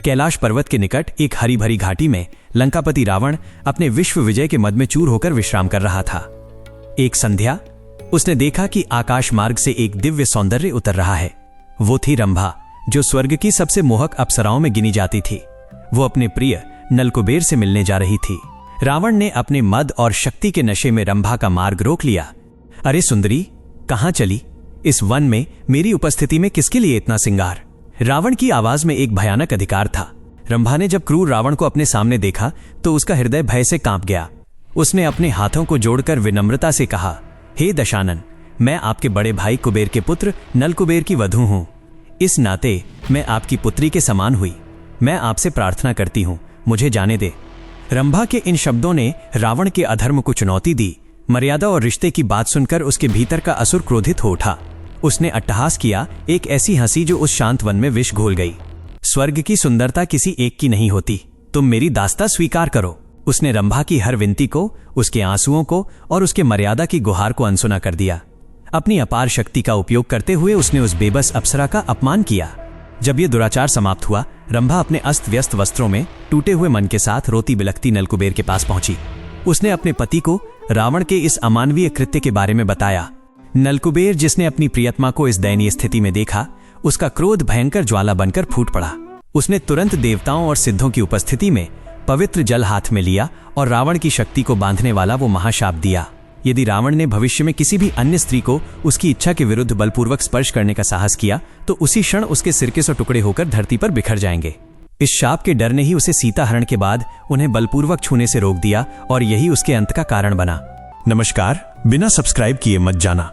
कैलाश पर्वत के निकट एक हरी भरी घाटी में लंकापति रावण अपने विश्व विजय के मद में चूर होकर विश्राम कर रहा था। एक संध्या उसने देखा कि आकाश मार्ग से एक दिव्य सौंदर्य उतर रहा है। वो थी रंभा, जो स्वर्ग की सबसे मोहक अप्सराओं में गिनी जाती थी। वो अपने प्रिय नलकुबेर से मिलने जा रही थी। रावण ने अपने मद और शक्ति के नशे में रंभा का मार्ग रोक लिया। अरे सुंदरी, कहां चली? इस वन में मेरी उपस्थिति में किसके लिए इतना सिंगार? रावण की आवाज में एक भयानक अधिकार था। रंभा ने जब क्रूर रावण को अपने सामने देखा तो उसका हृदय भय से कांप गया। उसने अपने हाथों को जोड़कर विनम्रता से कहा, हे दशानन, मैं आपके बड़े भाई कुबेर के पुत्र नलकुबेर की वधू हूं। इस नाते मैं आपकी पुत्री के समान हुई। मैं आपसे प्रार्थना करती हूं, मुझे जाने दे। रंभा के इन शब्दों ने रावण के अधर्म को चुनौती दी। मर्यादा और रिश्ते की बात सुनकर उसके भीतर का असुर क्रोधित हो उठा। उसने अट्टहास किया, एक ऐसी हंसी जो उस शांत वन में विष घोल गई। स्वर्ग की सुंदरता किसी एक की नहीं होती, तुम मेरी दास्ता स्वीकार करो। उसने रंभा की हर विनती को, उसके आंसुओं को और उसके मर्यादा की गुहार को अनसुना कर दिया। अपनी अपार शक्ति का उपयोग करते हुए उसने उस बेबस अप्सरा का अपमान किया। जब यह दुराचार समाप्त हुआ, रंभा अपने अस्त व्यस्त वस्त्रों में टूटे हुए मन के साथ रोती बिलखती नलकुबेर के पास पहुंची। उसने अपने पति को रावण के इस अमानवीय कृत्य के बारे में बताया। नलकुबेर, जिसने अपनी प्रियतमा को इस दयनीय स्थिति में देखा, उसका क्रोध भयंकर ज्वाला बनकर फूट पड़ा। उसने तुरंत देवताओं और सिद्धों की उपस्थिति में पवित्र जल हाथ में लिया और रावण की शक्ति को बांधने वाला वो महाशाप दिया। यदि रावण ने भविष्य में किसी भी अन्य स्त्री को उसकी इच्छा के विरुद्ध बलपूर्वक स्पर्श करने का साहस किया तो उसी क्षण उसके सिर के 100 टुकड़े होकर धरती पर बिखर जाएंगे। इस शाप के डर ने ही उसे सीता हरण के बाद उन्हें बलपूर्वक छूने से रोक दिया और यही उसके अंत का कारण बना। नमस्कार, बिना सब्सक्राइब किए मत जाना।